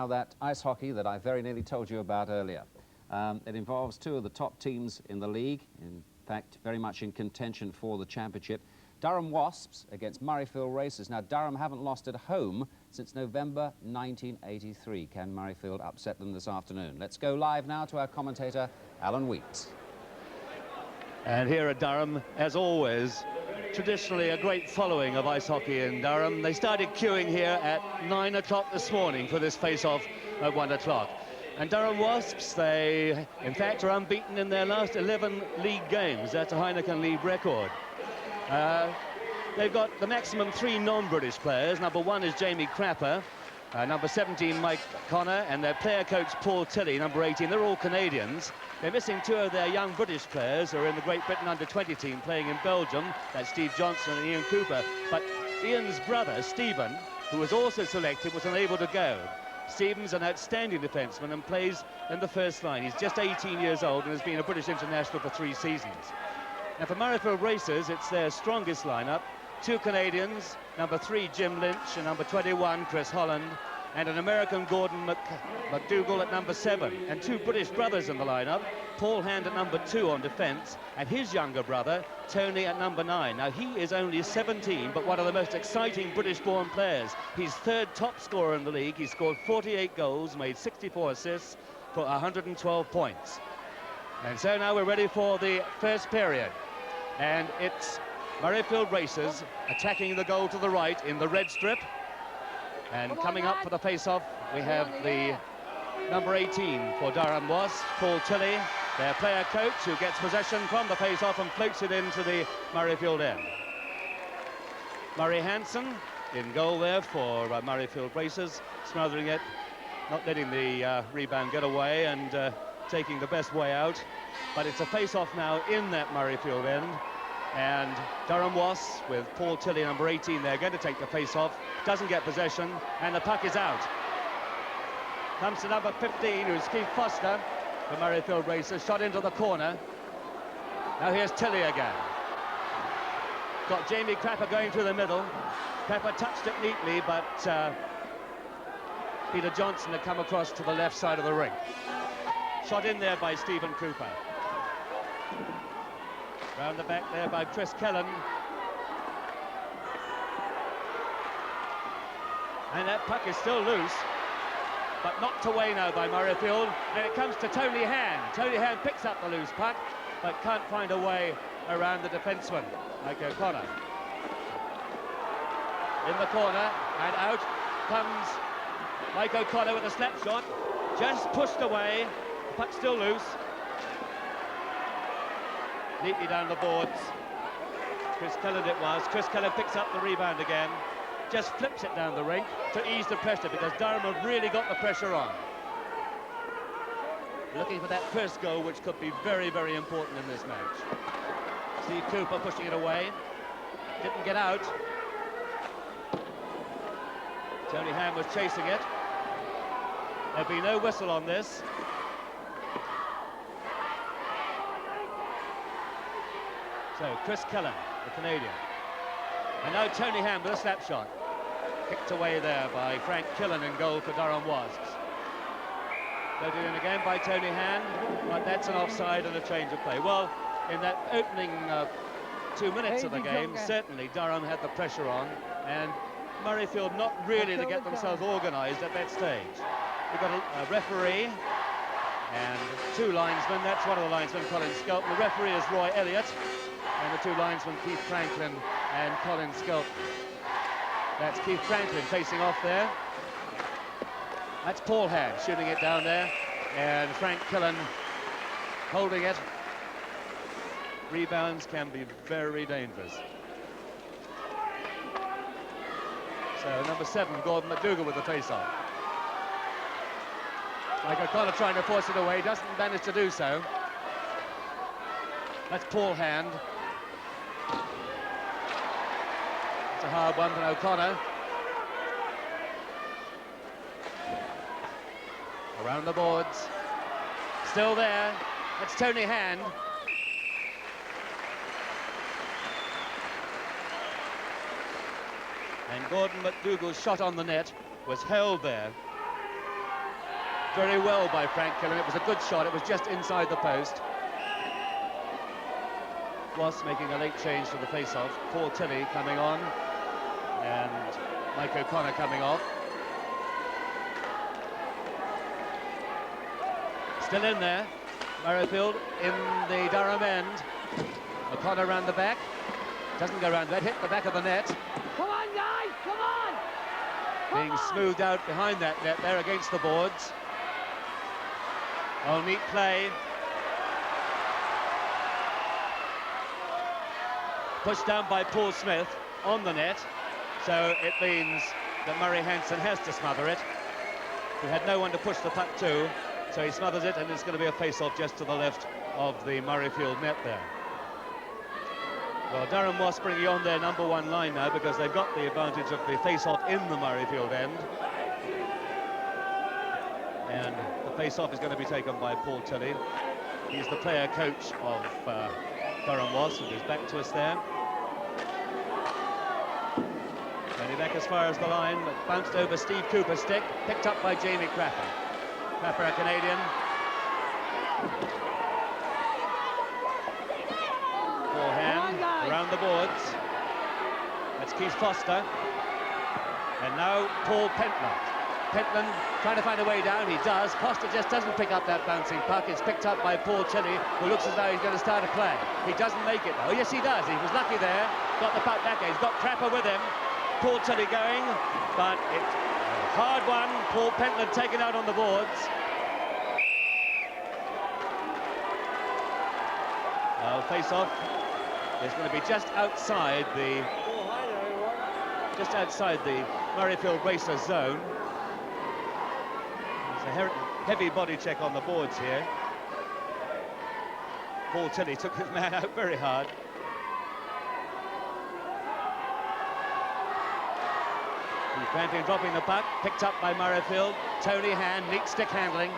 Now, that ice hockey that I very nearly told you about earlier. It involves two of the top teams in the league, in fact, very much in contention for the championship. Durham Wasps against Murrayfield Racers. Now, Durham haven't lost at home since November 1983. Can Murrayfield upset them this afternoon? Let's go live now to our commentator, Alan Weeks. And here at Durham, as always, traditionally a great following of ice hockey in Durham. They started queuing here at 9 o'clock this morning for this face-off at 1 o'clock. And Durham Wasps, they, in fact, are unbeaten in their last 11 league games. That's a Heineken League record. They've got the maximum 3 non-British players. Number 1 is Jamie Crapper, number 17, Mike Connor, and their player coach, Paul Tilley, number 18. They're all Canadians. They're missing 2 of their young British players who are in the Great Britain under-20 team playing in Belgium. That's Steve Johnson and Ian Cooper. But Ian's brother, Stephen, who was also selected, was unable to go. Stephen's an outstanding defenseman and plays in the first line. He's just 18 years old and has been a British international for 3 seasons. Now, for Murrayfield Racers, it's their strongest lineup. 2 Canadians, number 3, Jim Lynch, and number 21, Chris Holland, and an American, Gordon McDougall, at number 7, and 2 British brothers in the lineup, Paul Hand at number 2 on defence, and his younger brother, Tony, at number 9. Now, he is only 17, but one of the most exciting British-born players. He's 3rd top scorer in the league. He scored 48 goals, made 64 assists for 112 points. And so now we're ready for the first period. And it's Murrayfield Racers attacking the goal to the right in the red strip. And coming up for the face-off, we have the number 18 for Durham Wasps, Paul Tilley, their player coach, who gets possession from the face-off and floats it into the Murrayfield end. Murray Hansen in goal there for Murrayfield Racers, smothering it, not letting the rebound get away and taking the best way out. But it's a face-off now in that Murrayfield end. And Durham Wasps, with Paul Tilley, number 18, they're going to take the face-off. Doesn't get possession, and the puck is out. Comes to number 15, who's Keith Foster, the Murrayfield Racers, shot into the corner. Now here's Tilley again. Got Jamie Crapper going through the middle. Crapper touched it neatly, but Peter Johnson had come across to the left side of the rink. Shot in there by Stephen Cooper. Round the back there by Chris Kellan. And that puck is still loose, but knocked away now by Murrayfield. And it comes to Tony Hand. Tony Hand picks up the loose puck, but can't find a way around the defenseman, Mike O'Connor. In the corner, and out comes Mike O'Connor with a slap shot. Just pushed away, the puck still loose. Neatly down the boards. Chris Kellan it was. Chris Kellan picks up the rebound again. Just flips it down the rink to ease the pressure, because Durham have really got the pressure on. Looking for that first goal, which could be very, very important in this match. Steve Cooper pushing it away. Didn't get out. Tony Ham was chasing it. There'll be no whistle on this. So, Chris Kellan, the Canadian. And now Tony Ham with a slap shot. Kicked away there by Frank Killen in goal for Durham Wasps. Loaded in again by Tony Ham, but that's an offside and a change of play. Well, in that opening 2 minutes of the game, certainly Durham had the pressure on, and Murrayfield not really to get themselves organised at that stage. We've got a referee and 2 linesmen. That's one of the linesmen, Colin Skelton. The referee is Roy Elliott. And the 2 linesmen, Keith Franklin and Colin Skelton. That's Keith Franklin facing off there. That's Paul Hand shooting it down there. And Frank Killen holding it. Rebounds can be very dangerous. So number 7, Gordon McDougall with the face-off. Mike O'Connor trying to force it away, doesn't manage to do so. That's Paul Hand. It's a hard one for O'Connor. Around the boards. Still there. That's Tony Hand. And Gordon McDougall's shot on the net was held there blocked very well by Frank Killen. It was a good shot. It was just inside the post. Wasps making a late change to the face-off. Paul Tilley coming on, and Mike O'Connor coming off. Still in there. Murrayfield in the Durham end. O'Connor round the back. Doesn't go round that. Hit the back of the net. Come on, guys! Come on! Being smoothed out behind that net there against the boards. Oh, neat play. Pushed down by Paul Smith on the net, so it means that Murray Hansen has to smother it. He had no one to push the puck to, so he smothers it, and it's going to be a face-off just to the left of the Murrayfield net there. Well, Durham Wasps bringing on their #1 line now because they've got the advantage of the face-off in the Murrayfield end. And the face-off is going to be taken by Paul Tilley. He's the player coach of Durham Wasps, with his back to us there. Only back as far as the line, but bounced over Steve Cooper's stick, picked up by Jamie Crapper. Crapper, a Canadian. Forehand around the boards. That's Keith Foster. And now Paul Pentland. Pentland trying to find a way down. He does. Foster just doesn't pick up that bouncing puck. It's picked up by Paul Tilley, who looks as though he's going to start a play. He doesn't make it, though. Yes, he does. He was lucky there. Got the puck back. He's got Crapper with him. Paul Tilley going, but it's a hard one. Paul Pentland taken out on the boards. Well, face-off is going to be just outside the Murrayfield Racers zone. There's a heavy body check on the boards here. Paul Tilley took his man out very hard. He's panting, dropping the puck, picked up by Murrayfield. Tony Hand, neat stick handling.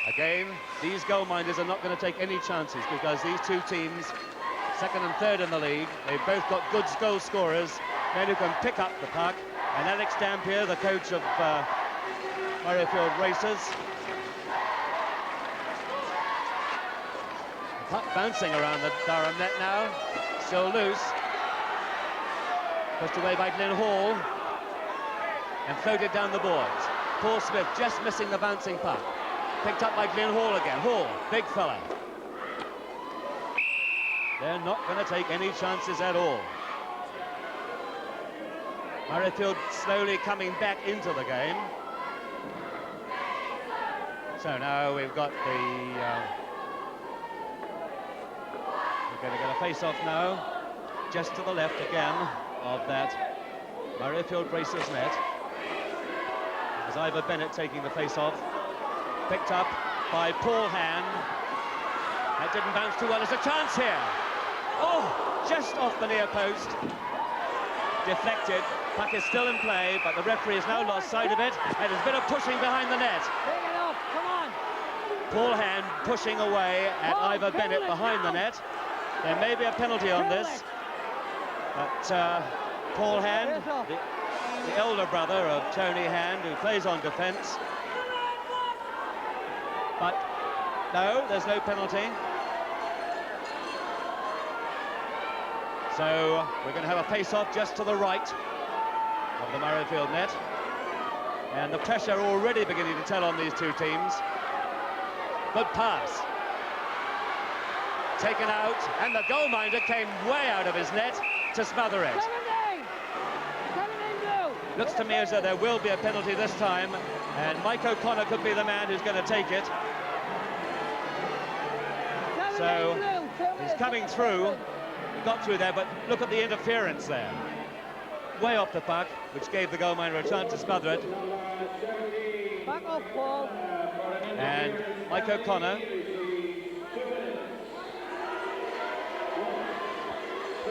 Again, these goalminders are not going to take any chances because these two teams, second and third in the league, they've both got good goal scorers, men who can pick up the puck. And Alex Dampier, the coach of Murrayfield Racers. The puck bouncing around the Durham net now, still loose. Pushed away by Glenn Hall and floated down the boards. Paul Smith just missing the bouncing puck. Picked up by Glenn Hall again. Hall, big fella. They're not going to take any chances at all. Murrayfield slowly coming back into the game. So now we've got the... we're going to get a face-off now, just to the left again of that Murrayfield Racers net. It was Ivor Bennett taking the face-off. Picked up by Paul Hand. That didn't bounce too well. There's a chance here. Oh, just off the near post. Deflected. Puck is still in play, but the referee has now lost sight of it, and there's a bit of pushing behind the net. Bring it up, come on! Paul Hand pushing away at Ivor Bennett behind the net. There may be a penalty on this, but Paul Hand, the elder brother of Tony Hand, who plays on defence. But no, there's no penalty. So we're going to have a face-off just to the right of the Murrayfield net. And the pressure already beginning to tell on these two teams. Good pass. Taken out, and the goalminder came way out of his net to smother it. 17 blue. Looks to me as though there will be a penalty this time, and Mike O'Connor could be the man who's going to take it. So he's coming through. He got through there, but look at the interference there. Way off the puck, which gave the goalminder a chance to smother it. Back off, Paul. And Mike O'Connor.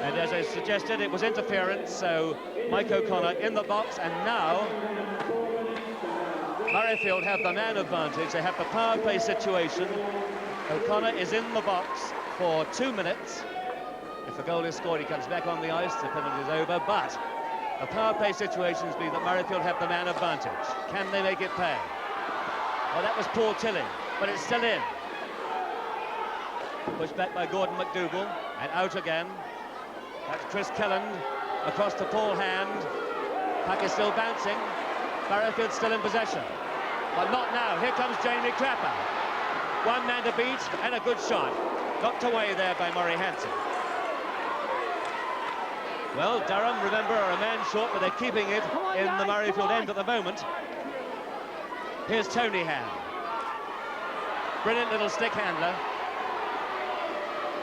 And as I suggested, it was interference, so Mike O'Connor in the box, and now Murrayfield have the man advantage. They have the power play situation. O'Connor is in the box for 2 minutes. If the goal is scored, he comes back on the ice, the penalty is over, but The power play situations mean that Murrayfield have the man advantage. Can they make it pay? Well, that was Paul Tilley, but it's still in. Pushed back by Gordon McDougall, and out again. That's Chris Kelland across to Paul Hand. Puck is still bouncing. Murrayfield still in possession, but not now. Here comes Jamie Crapper. One man to beat, and a good shot. Knocked away there by Murray Hansen. Well, Durham, remember, are a man short, but they're keeping it in the Murrayfield end at the moment. Here's Tony Hand. Brilliant little stick handler.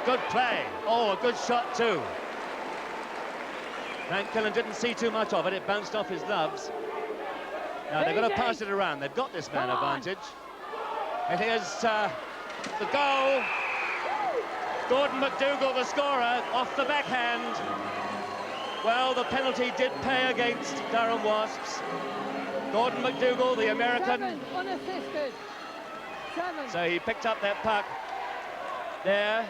Good play. Oh, a good shot too. Frank Killen didn't see too much of it. It bounced off his gloves. Now they've got to pass it around. They've got this man advantage. And here's the goal. Gordon McDougall, the scorer, off the backhand. Well, the penalty did pay against Durham Wasps. Gordon McDougall, the American. 7, unassisted. 7. So he picked up that puck there,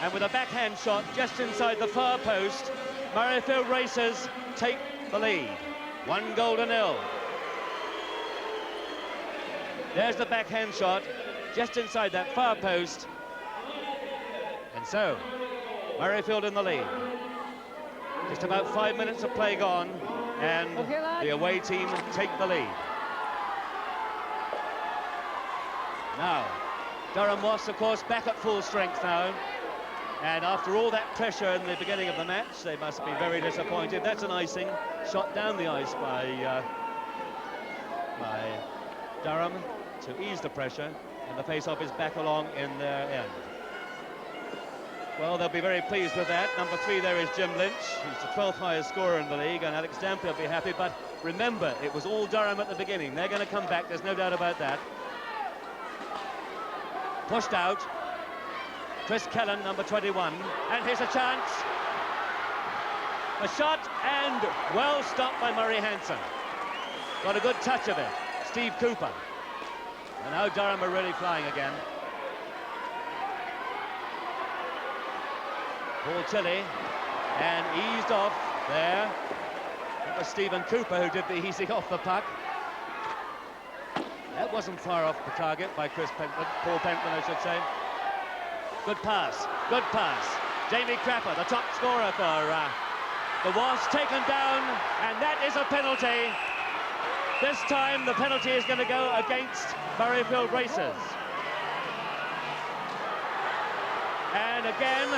and with a backhand shot just inside the far post, Murrayfield Racers take the lead. 1-0. There's the backhand shot just inside that far post. And so, Murrayfield in the lead. Just about 5 minutes of play gone, and the away team take the lead. Now, Durham Wasps, of course, back at full strength now. And after all that pressure in the beginning of the match, they must be very disappointed. That's an icing, shot down the ice by Durham to ease the pressure, and the face-off is back along in their end. Well, they'll be very pleased with that. Number 3 there is Jim Lynch. He's the 12th highest scorer in the league, and Alex Dampy will be happy. But remember, it was all Durham at the beginning. They're going to come back, there's no doubt about that. Pushed out. Chris Kelland, number 21. And here's a chance. A shot, and well stopped by Murray Hansen. Got a good touch of it. Steve Cooper. And now Durham are really flying again. Paul Tilley, and eased off there. That was Stephen Cooper who did the easing off the puck. That wasn't far off the target by Paul Pentland, I should say. Good pass, good pass. Jamie Crapper, the top scorer for the Wasps, taken down, and that is a penalty. This time the penalty is going to go against Murrayfield Racers. And again,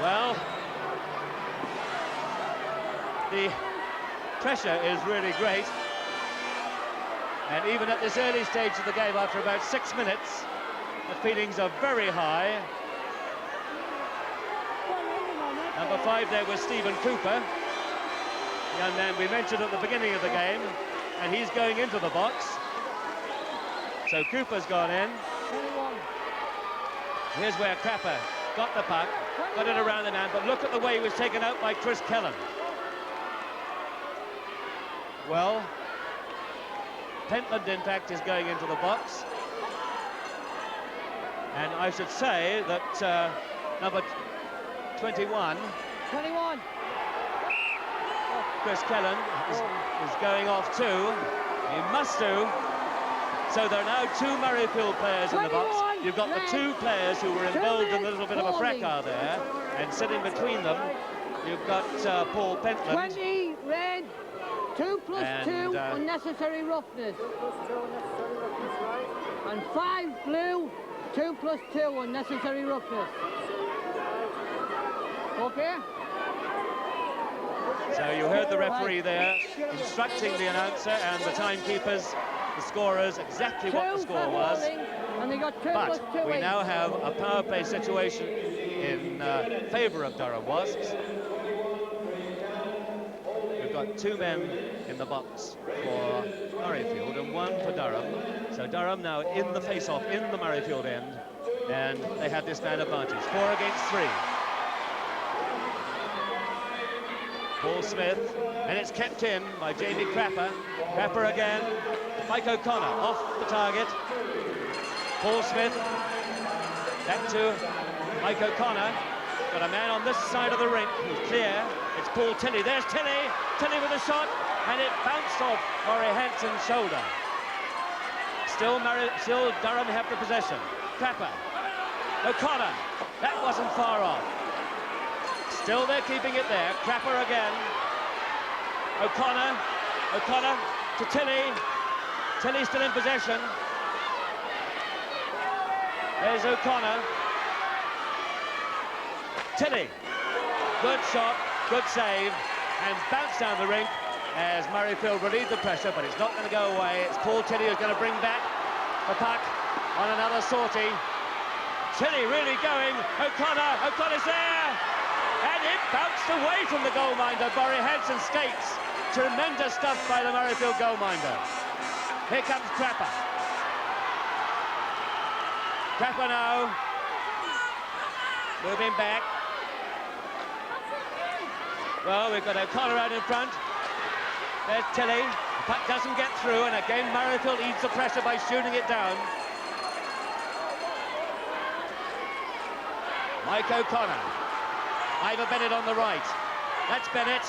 well, the pressure is really great. And even at this early stage of the game, after about 6 minutes, the feelings are very high. Number 5 there was Stephen Cooper, young man we mentioned at the beginning of the game, and he's going into the box. So Cooper's gone in. Here's where Crapper got the puck, got it around the man, but look at the way he was taken out by Chris Kelland. Well, Pentland, in fact, is going into the box. And I should say that number 21, Chris Kelland, is going off too. He must do. So there are now 2 Murrayfield players in the box. You've got the 2 players who were involved in a little bit of a fracas there, and sitting between them, you've got Paul Pentland. 20 red, 2 plus 2 unnecessary roughness. And 5 blue, 2 plus 2 unnecessary roughness. Okay? So you heard the referee there instructing the announcer and the timekeepers, the scorers, exactly what the score was. And they got 2 but plus 2 we each. now have a power play situation in favour of Durham Wasps. We've got 2 men in the box for Murrayfield and 1 for Durham. So Durham now in the face-off in the Murrayfield end, and they have this man advantage. 4 against 3. Paul Smith, and it's kept in by Jamie Crapper. Crapper again. Mike O'Connor off the target. Paul Smith, back to Mike O'Connor. Got a man on this side of the rink who's clear. It's Paul Tilley. There's Tilley. Tilley with a shot, and it bounced off Murray Hanson's shoulder. Still Durham have the possession. Crapper. O'Connor. That wasn't far off. Still they're keeping it there. Crapper again. O'Connor to Tilley. Tilley still in possession. There's O'Connor. Tilley. Good shot, good save, and bounce down the rink as Murrayfield relieved the pressure, but it's not going to go away. It's Paul Tilley who's going to bring back the puck on another sortie. Tilley really going. O'Connor's there, and it bounced away from the goalminder. Murray Hanson skates. Tremendous stuff by the Murrayfield goalminder. Here comes Crapper. Crapper now. Moving back. Well, we've got O'Connor out in front. There's Tilley. The puck doesn't get through, and again Murrayfield eats the pressure by shooting it down. Mike O'Connor. Ivor Bennett on the right. That's Bennett.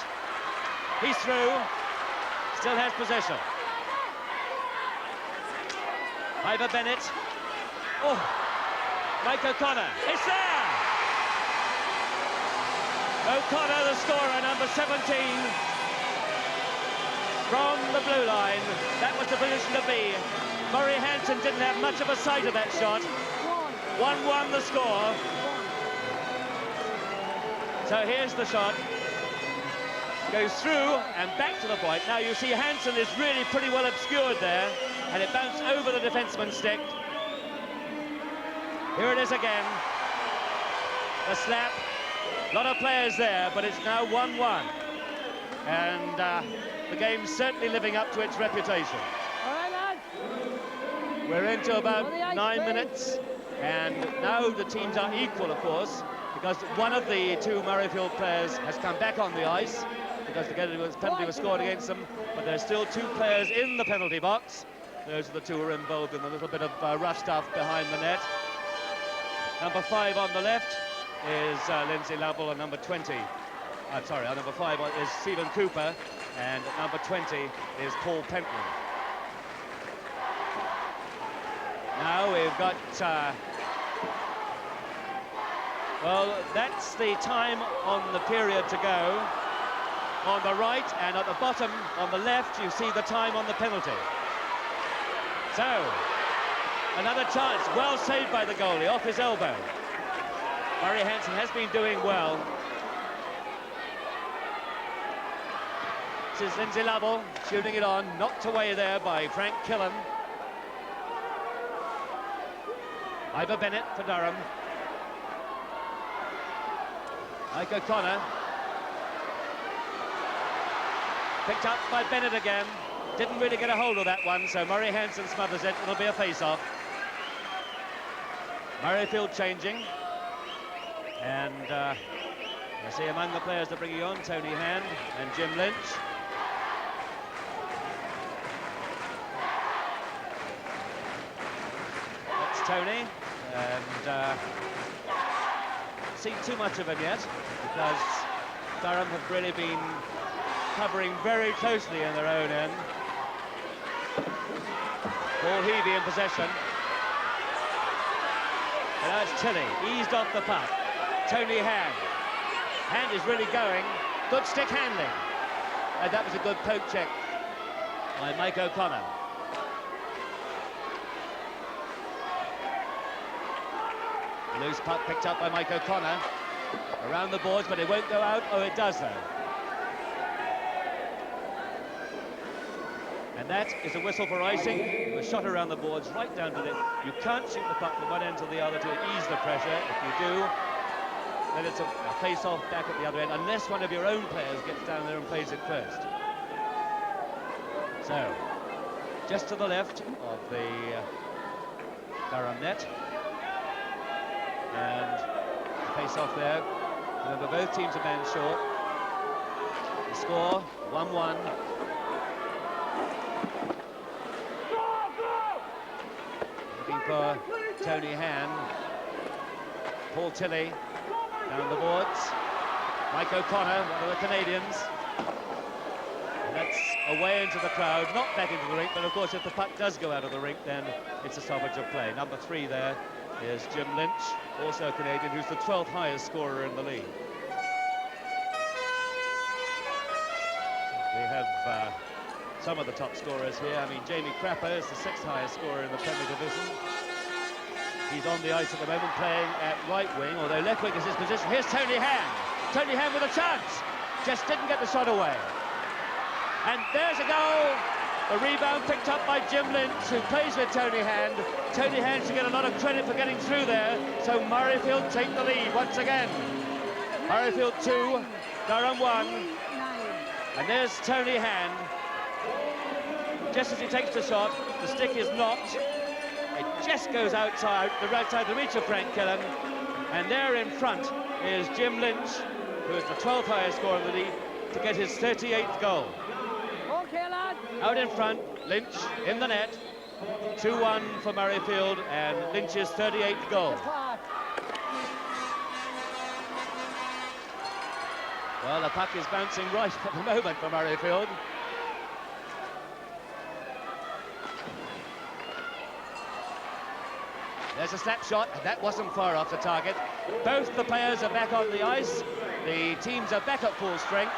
He's through. Still has possession. Ivor Bennett. Oh, Mike O'Connor. It's there! O'Connor, the scorer, number 17. From the blue line. That was the position to be. Murray Hanson didn't have much of a sight of that shot. 1-1 the score. So here's the shot. Goes through and back to the point. Now you see Hanson is really pretty well obscured there, and it bounced over the defenseman's stick. Here it is again. The slap. A lot of players there, but it's now 1-1. And the game's certainly living up to its reputation. All right, lads. We're into about 9 minutes, and now the teams are equal, of course, because one of the two Murrayfield players has come back on the ice, because the penalty was scored against them, but there's still two players in the penalty box. Those are the two who are involved in a little bit of rough stuff behind the net. Number 5 on the left is Lindsay Lovell, and number 20. Number 5 is Stephen Cooper, and number 20 is Paul Pentland. Now we've got, well, that's the time on the period to go. On the right, and at the bottom, on the left, you see the time on the penalty. So, another chance, well saved by the goalie, off his elbow. Murray Hanson has been doing well. This is Lindsay Lovell shooting it on, knocked away there by Frank Killen. Ivor Bennett for Durham. Mike O'Connor. Picked up by Bennett again. Didn't really get a hold of that one, so Murray Hanson smothers it. It'll be a face-off. Murrayfield changing. And I see among the players they're bringing on Tony Hand and Jim Lynch. That's Tony. And seen too much of him yet, because Durham have really been covering very closely in their own end. Paul Heavey in possession. And that's Tilley, eased off the puck. Tony Hand. Hand is really going. Good stick handling. And that was a good poke check by Mike O'Connor. Loose puck picked up by Mike O'Connor. Around the boards, but it won't go out. Oh, it does, though. And that is a whistle for icing. It was shot around the boards, right down to the... You can't shoot the puck from one end to the other to ease the pressure. If you do, then it's a face-off back at the other end, unless one of your own players gets down there and plays it first. So, just to the left of the Durham net. And face-off there. Remember, both teams are man short. The score, 1-1. Looking for Tony Hand. Paul Tilley. Down the boards. Mike O'Connor, one of the Canadians. And that's away into the crowd, not back into the rink, but of course if the puck does go out of the rink, then it's a stoppage of play. Number 3 there is Jim Lynch, also a Canadian, who's the 12th highest scorer in the league. We have some of the top scorers here. I mean, Jamie Crapper is the 6th highest scorer in the Premier Division. He's on the ice at the moment playing at right wing, although left wing is his position. Here's Tony Hand. Tony Hand with a chance. Just didn't get the shot away. And there's a goal. The rebound picked up by Jim Lynch, who plays with Tony Hand. Tony Hand should get a lot of credit for getting through there. So Murrayfield take the lead once again. Murrayfield 2, Durham 1. And there's Tony Hand. Just as he takes the shot, the stick is knocked. It just goes outside the reach of Frank Killen. And there in front is Jim Lynch, who is the 12th highest scorer in the league, to get his 38th goal. Okay, lad. Out in front, Lynch in the net. 2-1 for Murrayfield, and Lynch's 38th goal. Well, the puck is bouncing right at the moment for Murrayfield. There's a snapshot, and that wasn't far off the target. Both the players are back on the ice. The teams are back at full strength.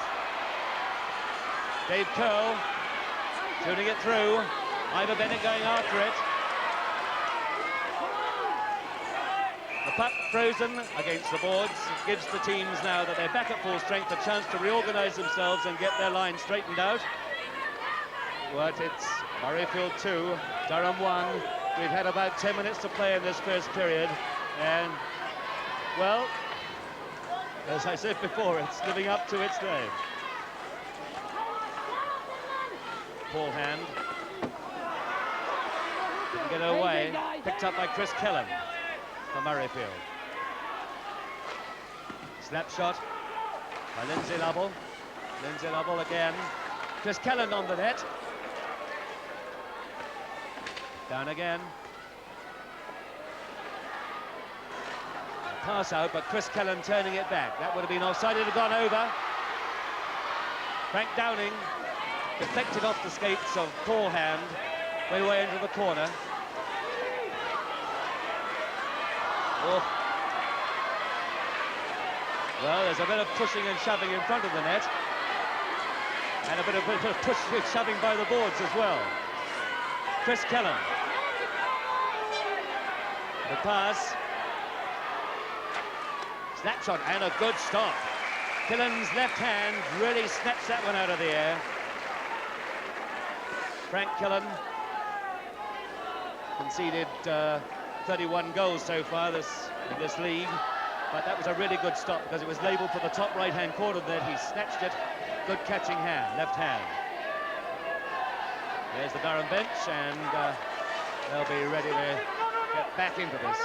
Dave Curl shooting it through. Ivor Bennett going after it. The puck frozen against the boards. It gives the teams now that they're back at full strength a chance to reorganize themselves and get their line straightened out. But it's Murrayfield 2, Durham 1. We've had about 10 minutes to play in this first period, and, well, as I said before, it's living up to its name. Paul Hand. Didn't get it away. Picked up by Chris Kellan for Murrayfield. Snapshot by Lindsay Lovell. Lindsay Lovell again. Chris Kellan on the net. Down again. A pass out, but Chris Kellan turning it back. That would have been offside. It had gone over. Frank Downing deflected off the skates of Paul Hand. Went away into the corner. Oh. Well, there's a bit of pushing and shoving in front of the net. And a bit of pushing and shoving by the boards as well. Chris Kellan. The pass. Snapshot and a good stop. Killen's left hand really snaps that one out of the air. Frank Killen conceded 31 goals so far in this league, but that was a really good stop because it was labelled for the top right-hand corner there. He snatched it. Good catching hand, left hand. There's the Durham bench, and they'll be ready to get back into this.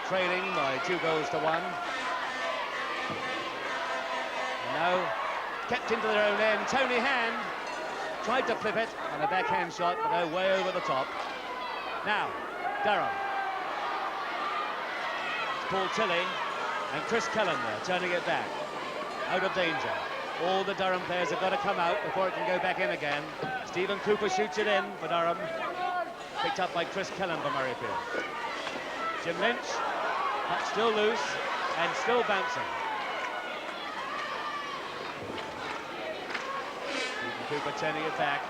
Trailing by 2-1. And now kept into their own end. Tony Hand tried to flip it on a backhand shot, but they're way over the top. Now, Durham. It's Paul Tilley and Chris Kellan there, turning it back. Out of danger. All the Durham players have got to come out before it can go back in again. Stephen Cooper shoots it in for Durham. Picked up by Chris Kellan for Murrayfield. Jim Lynch, puck still loose and still bouncing. Stephen Cooper turning it back.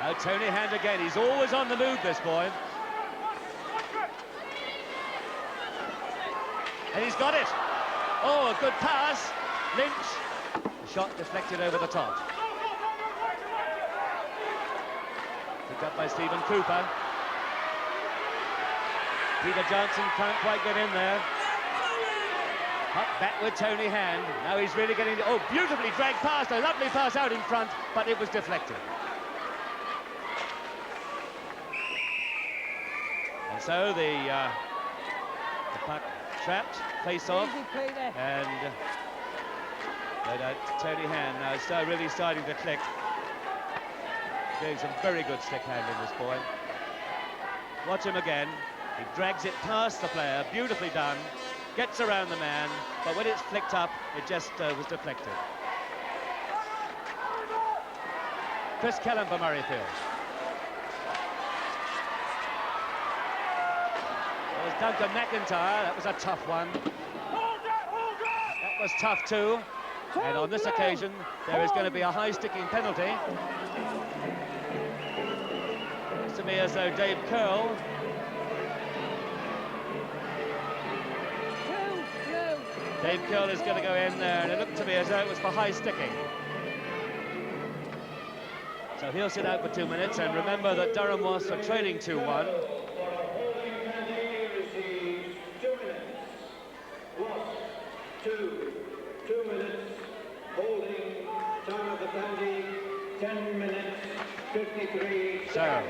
Now Tony Hand again. He's always on the move, this boy. And he's got it. Oh, a good pass. Lynch. The shot deflected over the top. Picked up by Stephen Cooper. Peter Johnson can't quite get in there. Up back with Tony Hand. Now he's really getting... Oh, beautifully dragged past. A lovely pass out in front, but it was deflected. And so the puck trapped, face off, and Tony Hand now really starting to click. Doing some very good stick handling, this boy. Watch him again. He drags it past the player, beautifully done, gets around the man, but when it's flicked up, it just was deflected. Chris Kellam for Murrayfield. There's Duncan McIntyre, that was a tough one. That was tough too. And on this occasion, there is going to be a high-sticking penalty. Looks to me as though Dave Curl is going to go in there, and it looked to me as though it was for high-sticking. So he'll sit out for 2 minutes, and remember that Durham Wasps are trailing 2-1. Two minutes, holding, time of the penalty, 10 minutes, 53 So,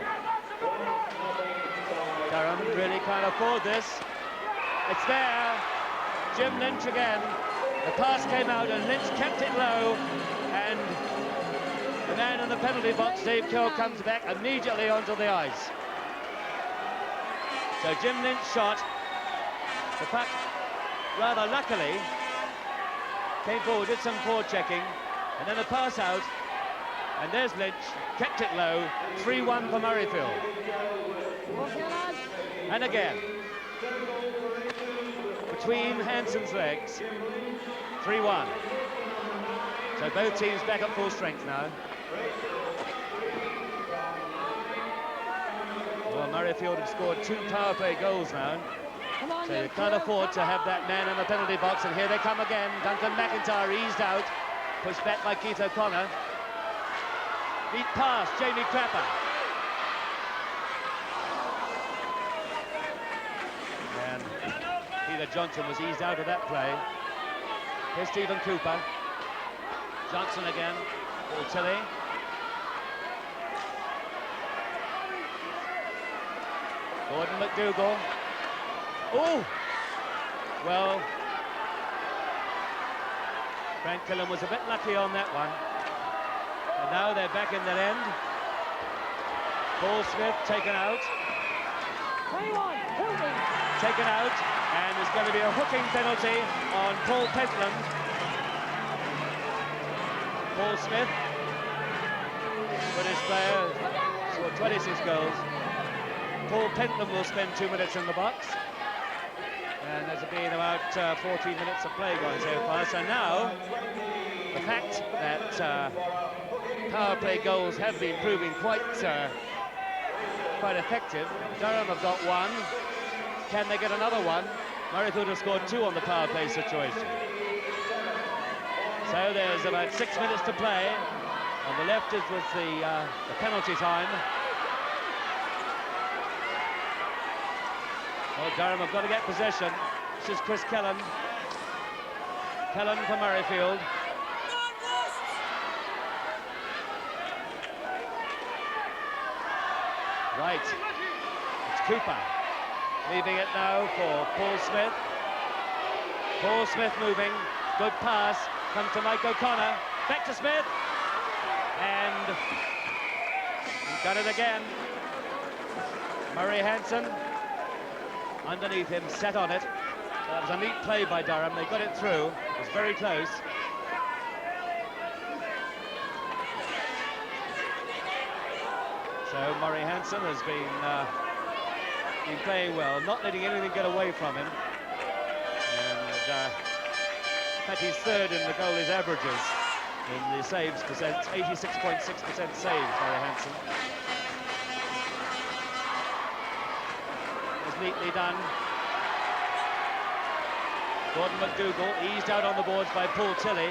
Durham really can't afford this. It's there. Jim Lynch again. The pass came out and Lynch kept it low, and the man in the penalty box, Dave Curl, comes back immediately onto the ice. So Jim Lynch shot. The puck, rather luckily, came forward, did some forward checking, and then a pass out, and there's Lynch, kept it low, 3-1 for Murrayfield. And again, between Hansen's legs, 3-1. So both teams back at full strength now. Well, Murrayfield have scored 2 power play goals now. So you can't afford to have that man in the penalty box, and here they come again. Duncan McIntyre eased out, pushed back by Keith O'Connor. Beat past Jamie Crapper. And Peter Johnson was eased out of that play. Here's Stephen Cooper. Johnson again, Paul Tilley. Gordon McDougall. Oh! Well, Frank Killam was a bit lucky on that one. And now they're back in that end. Paul Smith taken out. Taken out, and there's going to be a hooking penalty on Paul Pentland. Paul Smith, British player, scored 26 goals. Paul Pentland will spend 2 minutes in the box. And there's been about 14 minutes of play going so far. So now, the fact that power play goals have been proving quite effective. Durham have got 1. Can they get another one? Murrayfield have scored 2 on the power play situation. So there's about 6 minutes to play. On the left is with the penalty time. Well, Durham have got to get possession. This is Chris Kellam. Kellam for Murrayfield. Right. It's Cooper. Leaving it now for Paul Smith. Paul Smith moving. Good pass. Comes to Mike O'Connor. Back to Smith. And he's done it again. Murray Hansen. Underneath him, set on it. So that was a neat play by Durham. They got it through. It was very close. So Murray Hansen has been playing well, not letting anything get away from him. And in fact, he's third in the goalies' averages in the saves percent, 86.6% saves, Murray Hansen. Neatly done. Gordon McDougall eased out on the boards by Paul Tilley.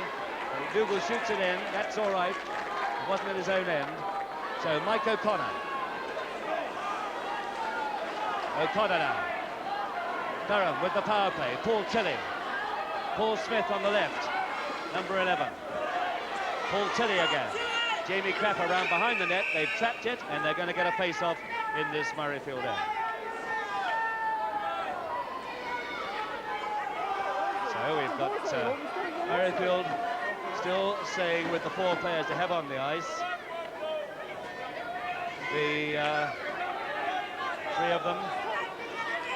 McDougall shoots it in. That's all right. It wasn't at his own end. So Mike O'Connor. O'Connor now. Durham with the power play. Paul Tilley. Paul Smith on the left. Number 11. Paul Tilley again. Jamie Crapper around behind the net. They've trapped it, and they're going to get a face-off in this Murrayfield end. So we've got Murrayfield still staying with the 4 players they have on the ice. The 3 of them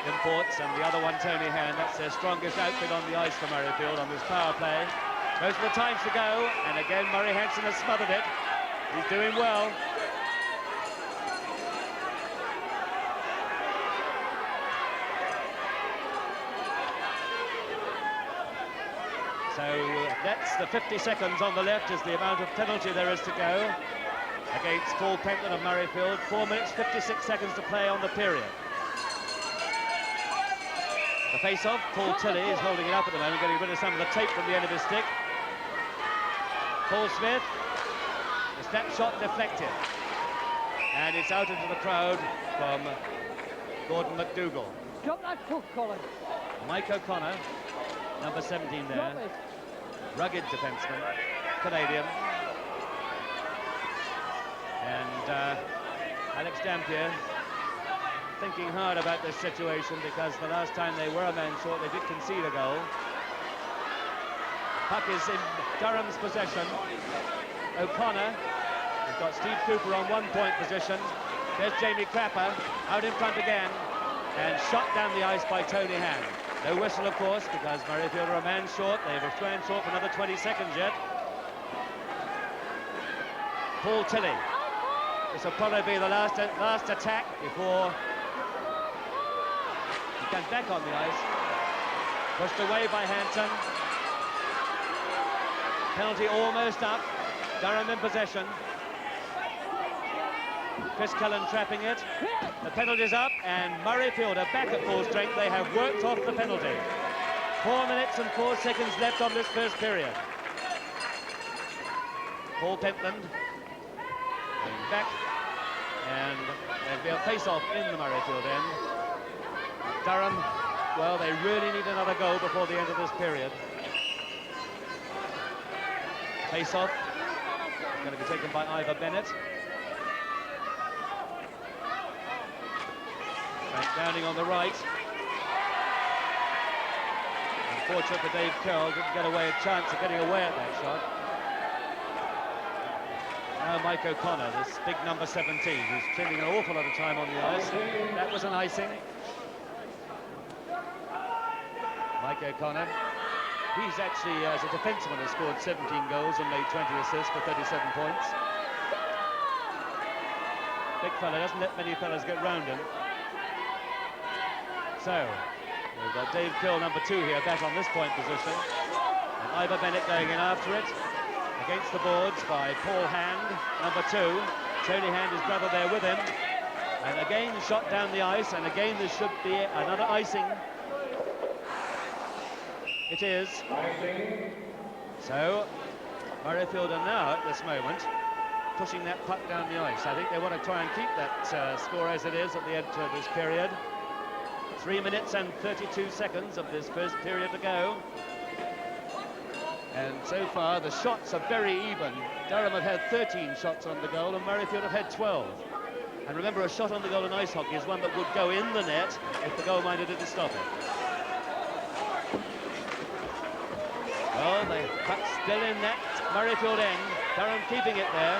imports, and the other one, Tony Hand. That's their strongest outfit on the ice for Murrayfield on this power play. Most of the times to go, and again Murray Hansen has smothered it. He's doing well. So that's the 50 seconds on the left is the amount of penalty there is to go against Paul Pentland of Murrayfield. 4 minutes, 56 seconds to play on the period. The face-off, Paul Tilley is holding it up at the moment, getting rid of some of the tape from the end of his stick. Paul Smith, the snapshot deflected. And it's out into the crowd from Gordon McDougall. Drop that hook, Colin. Mike O'Connor, number 17 there. Rugged defenseman, Canadian. And Alex Dampier thinking hard about this situation because the last time they were a man short, they did concede a goal. Puck is in Durham's possession. O'Connor has got Steve Cooper on 1 point position. There's Jamie Crapper out in front again and shot down the ice by Tony Hand. No whistle, of course, because Murrayfield are a man short. They have a man short for another 20 seconds yet. Paul Tilley. This will probably be the last attack before he comes back on the ice. Pushed away by Hanson. Penalty almost up. Durham in possession. Chris Cullen trapping it. The penalty's up, and Murrayfield are back at full strength. They have worked off the penalty. 4 minutes and 4 seconds left on this first period. Paul Pentland going back, and there'll be a face-off in the Murrayfield end. Durham, well, they really need another goal before the end of this period. Face-off going to be taken by Ivor Bennett. Frank Downing on the right. Unfortunate for Dave Curl, didn't get away a chance of getting away at that shot. Now Mike O'Connor, this big number 17, who's spending an awful lot of time on the ice. That was an icing. Mike O'Connor. He's actually, as a defenseman, has scored 17 goals and made 20 assists for 37 points. Big fella, doesn't let many fellas get round him. So, we've got Dave Curl, number 2 here, back on this point position. And Ivor Bennett going in after it. Against the boards by Paul Hand, number 2. Tony Hand, his brother, there with him. And again, shot down the ice, and again, there should be another icing. It is. So, Murrayfield are now, at this moment, pushing that puck down the ice. I think they want to try and keep that score as it is at the end of this period. 3 minutes and 32 seconds of this first period to go. And so far, the shots are very even. Durham have had 13 shots on the goal, and Murrayfield have had 12. And remember, a shot on the goal in ice hockey is one that would go in the net if the goalminder didn't stop it. Well, the puck's still in that Murrayfield end. Durham keeping it there.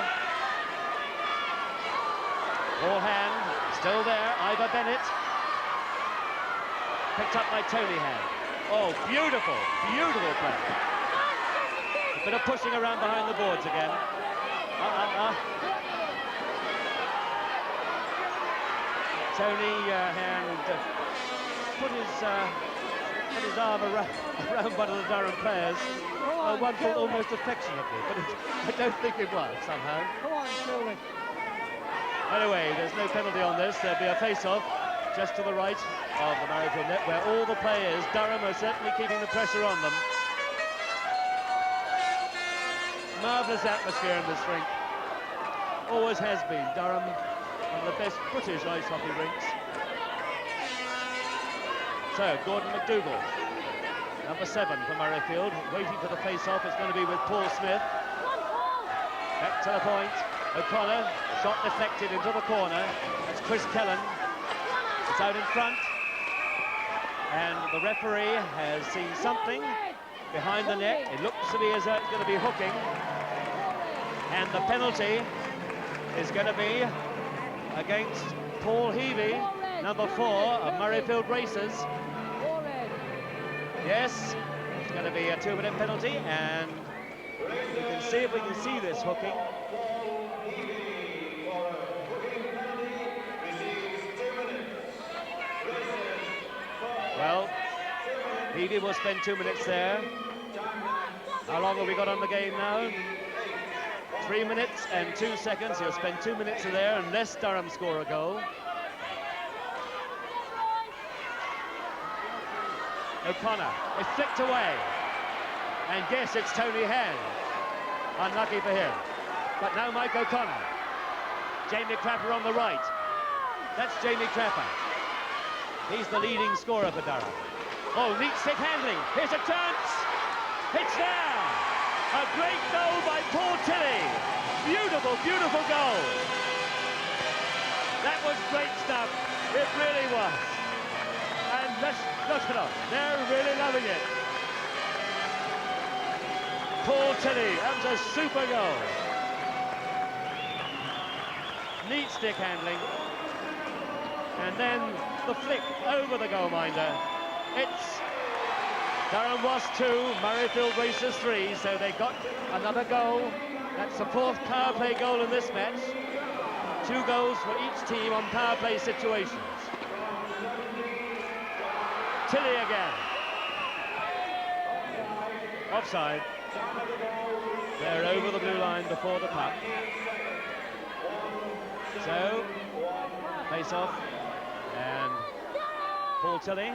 Paul Hand, still there. Ivor Bennett. Picked up by Tony Hand. Oh, beautiful, beautiful play. A bit of pushing around behind the boards again. Tony Hand put his arm around one of the Durham players. One thought almost affectionately, but I don't think it was somehow. Come on, Tony. Anyway, there's no penalty on this. There'll be a face-off just to the right of the Murrayfield net, where all the players, Durham are certainly keeping the pressure on them. Marvellous atmosphere in this rink. Always has been. Durham, one of the best British ice hockey rinks. So, Gordon McDougall, number 7 for Murrayfield, waiting for the face-off. It's going to be with Paul Smith. Back to the point. O'Connor, shot deflected into the corner. That's Chris Cullen. It's out in front. And the referee has seen something behind the net. It looks to me as though it's going to be hooking. And the penalty is going to be against Paul Heavey. number 4 of Murrayfield Racers. Yes, it's going to be a 2-minute penalty, and we can see if we can see this hooking. Well, Peavy will spend 2 minutes there. How long have we got on the game now? 3 minutes and 2 seconds. He'll spend 2 minutes there unless Durham score a goal. O'Connor is flicked away. And guess it's Tony Hand. Unlucky for him. But now Mike O'Connor. Jamie Crapper on the right. That's Jamie Crapper. He's the leading scorer for Durham. Oh, neat stick handling. Here's a chance. It's there. A great goal by Paul Tilley. Beautiful, beautiful goal. That was great stuff. It really was. And let's look at them. They're really loving it. Paul Tilley, that was a super goal. Neat stick handling. And then the flick over the goalminder. It's Durham Wasps 2, Murrayfield Racers 3, so they got another goal. That's the 4th power play goal in this match. 2 goals for each team on power play situations. Tilley again. Offside. They're over the blue line before the puck. So, face off. And Paul Tilley,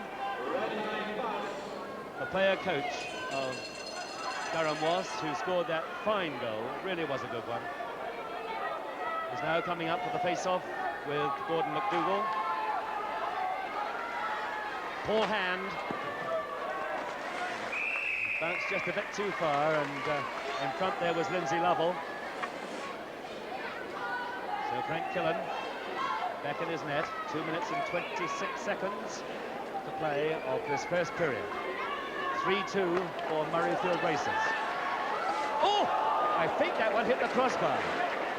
the player coach of Durham Wasps, who scored that fine goal, really was a good one, is now coming up for the face-off with Gordon McDougall. Poor hand. Bounced just a bit too far, and in front there was Lindsay Lovell. So Frank Killen back in his net. 2 minutes and 26 seconds to play of this first period. 3-2 for Murrayfield Racers. Oh! I think that one hit the crossbar.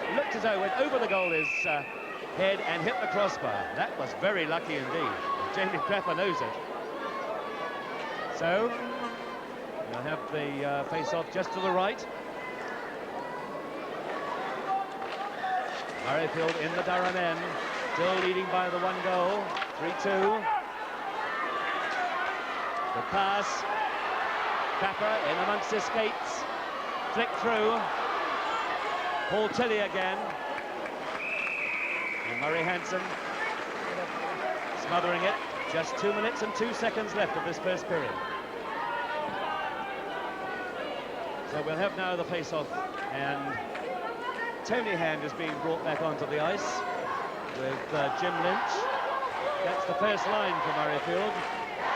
It looked as though it went over the goalie's head and hit the crossbar. That was very lucky indeed. Jamie Crapper knows it. So, we'll have the face-off just to the right. Murrayfield in the Durham end, still leading by the 1 goal. 3-2. The pass. Crapper in amongst his skates. Flick through. Paul Tilley again. And Murray Hansen smothering it. Just 2 minutes and 2 seconds left of this first period. So we'll have now the face-off, and Tony Hand is being brought back onto the ice with Jim Lynch. That's the first line for Murrayfield.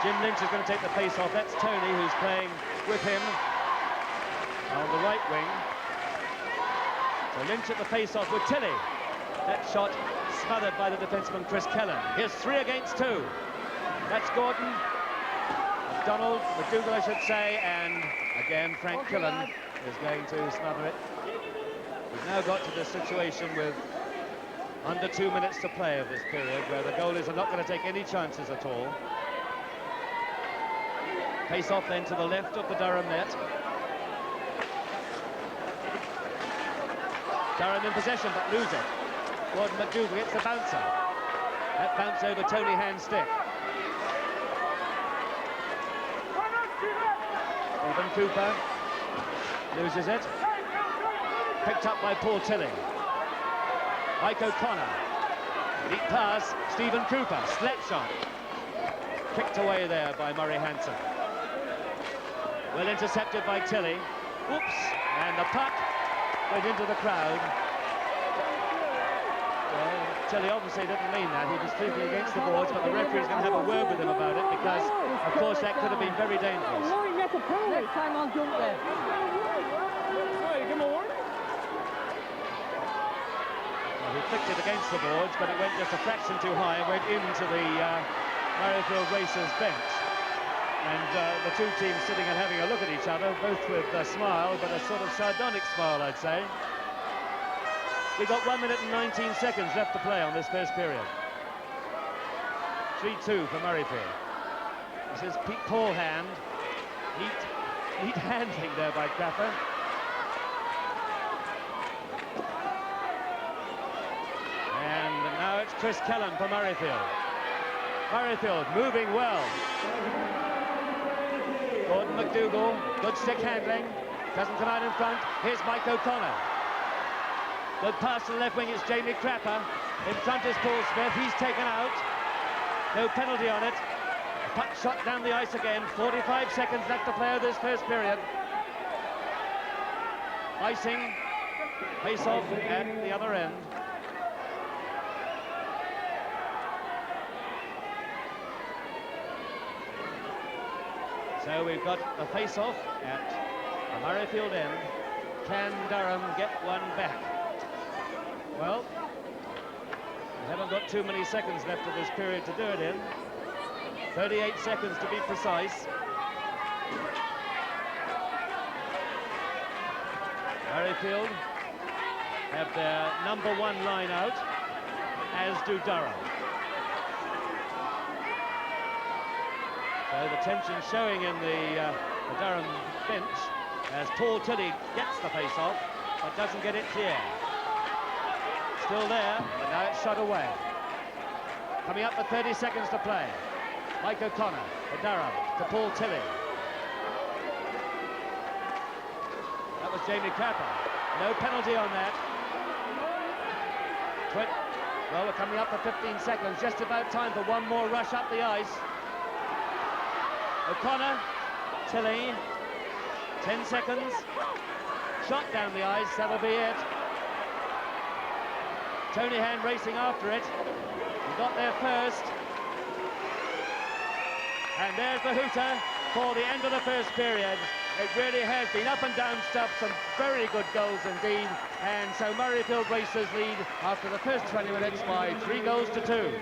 Jim Lynch is going to take the face-off. That's Tony, who's playing with him on the right wing. So Lynch at the face-off with Tilley. That shot smothered by the defenseman Chris Kellan. Here's 3 against 2. That's Gordon, McDonald, McDougall I should say, and again Frank Killen is going to smother it. We've now got to the situation with under 2 minutes to play of this period, where the goalies are not going to take any chances at all. Face off then to the left of the Durham net. Durham in possession, but lose it. Gordon McDougall gets the bouncer. That bounce over Tony Hand's stick. Stephen Cooper loses it. Picked up by Paul Tilley. Mike O'Connor. Deep pass, Stephen Cooper, slap shot. Kicked away there by Murray Hansen. Well intercepted by Tilley. Oops, and the puck went into the crowd. Well, Tilley obviously didn't mean that. He was thinking against the boards, but the referee's going to have a word with him about it, because, of course, that could have been very dangerous. Next time I'll jump there. Well, he flicked it against the boards, but it went just a fraction too high and went into the Murrayfield Racers bench. And the two teams sitting and having a look at each other, both with a smile, but a sort of sardonic smile, I'd say. We've got 1 minute and 19 seconds left to play on this first period. 3-2 for Murrayfield. This is Paul Hand. Neat handling there by Crapper. And now it's Chris Kellan for Murrayfield. Murrayfield moving well. Gordon McDougall, good stick handling. Doesn't come out in front. Here's Mike O'Connor. Good pass to the left wing, it's Jamie Crapper. In front is Paul Smith, he's taken out. No penalty on it. Puck shot down the ice again. 45 seconds left to play of this first period. Icing, face-off at the other end. So we've got a face-off at the Murrayfield end. Can Durham get one back? Well, we haven't got too many seconds left of this period to do it in. 38 seconds to be precise. Murrayfield have their #1 line out, as do Durham. So the tension showing in the Durham bench as Paul Tilley gets the face-off, but doesn't get it clear. Still there, but now it's shot away. Coming up with 30 seconds to play. Mike O'Connor for Durham to Paul Tilley. That was Jamie Crapper. No penalty on that. Well, we're coming up for 15 seconds. Just about time for one more rush up the ice. O'Connor, Tilley, 10 seconds. Shot down the ice, that'll be it. Tony Hand racing after it. He got there first. And there's the hooter for the end of the first period. It really has been up and down stuff, some very good goals indeed. And so Murrayfield Racers lead after the first 20 minutes by 3 goals to 2.